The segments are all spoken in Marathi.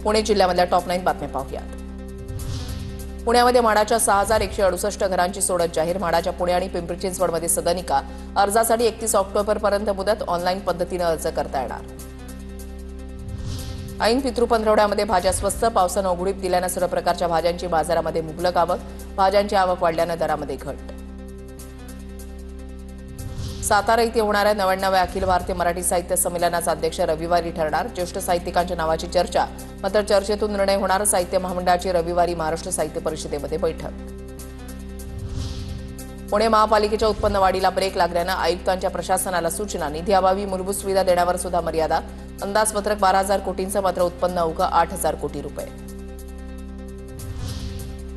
पुणे जिल्ह्यामधल्या टॉप 9 बातम्या पाहूयात। पुण्यामध्ये म्हाडाच्या 6168 घरांची सोडत जाहीर। म्हाडाच्या पुणे आणि पिंपरी चिंचवडमध्ये सदनिका। अर्जासाठी 31 ऑक्टोबरपर्यंत मुदत। ऑनलाईन पद्धतीने अर्ज करता येणार। ऐन पितृपंधरवड्यामध्ये भाज्या स्वस्त। पावसानं उघडीप दिल्यानं सर्व प्रकारच्या भाज्यांची बाजारामध्ये मुबलक आवक। भाज्यांची आवक वाढल्यानं दरामध्ये घट। सातारा येथे होणाऱ्या 99व्या अखिल भारतीय मराठी साहित्य संमेलनाचा अध्यक्ष रविवारी ठरणार। ज्येष्ठ साहित्यिकांच्या नावाची चर्चा। मात्र चर्चेतून निर्णय होणार। साहित्य महामंडळाची रविवारी महाराष्ट्र साहित्य परिषदेमध्ये बैठक। पुणे महापालिकेच्या उत्पन्न वाढीला ब्रेक लागल्यानं आयुक्तांच्या प्रशासनाला सूचना। निधी अभावी मूलभूत सुविधा देण्यावर सुद्धा मर्यादा। अंदाजपत्रक 12,000 कोटींचं, मात्र उत्पन्न अवघं 8,000 कोटी रुपये।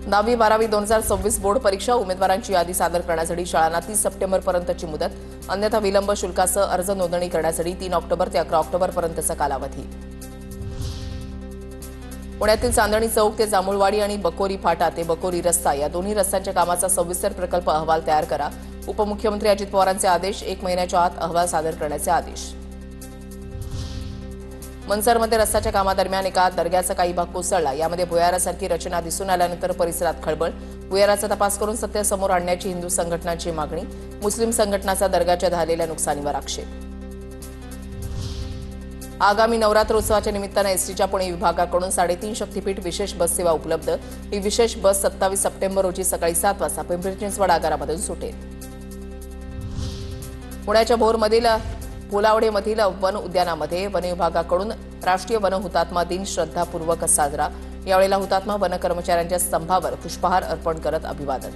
10वी 12वी 2026 बोर्ड परीक्षा। उमेदवारांची यादी सादर करण्यासाठी शाळांना 30 सप्टेंबरपर्यंतची मुदत। अन्यथा विलंब शुल्कासह अर्ज नोंदणी करण्यासाठी 3 ऑक्टोबर ते 11 ऑक्टोबरपर्यंतचा कालावधी। पुण्यातील चांदणी चौक ते जांभूळवाडी आणि बकोरी फाटा ते बकोरी रस्ता या दोन्ही रस्त्यांच्या कामाचा सविस्तर प्रकल्प अहवाल तयार करा। उपमुख्यमंत्री अजित पवारांचे आदेश। 1 महिन्याच्या आत अहवाल सादर करण्याचे आदेश। मनसरमध्ये रस्त्याच्या कामादरम्यान एका दर्ग्याचा काही भाग कोसळला। यामध्ये भुयारासारखी रचना दिसून आल्यानंतर परिसरात खळबळ। भुयाराचा तपास करून सत्य समोर आणण्याची हिंदू संघटनांची मागणी। मुस्लिम संघटनाचा दर्ग्याच्या झालेल्या नुकसानीवर आक्षेप। आगामी नवरात्रोत्सवाच्या निमित्तानं एसटीच्या पुणे विभागाकडून 3.5 शक्तीपीठ विशेष बस सेवा उपलब्ध। ही विशेष बस 27 सप्टेंबर रोजी सकाळी 7 वाजता पिंपरी चिंचवड आगारामधून सुटेल। पुण्याच्या भोरमधील फुलावडेमधील वन उद्यानामध्ये वन विभागाकडून राष्ट्रीय वन हुतात्मा दिन श्रद्धापूर्वक साजरा। यावेळेला हुतात्मा वन कर्मचाऱ्यांच्या स्तंभावर पुष्पहार अर्पण करत अभिवादन।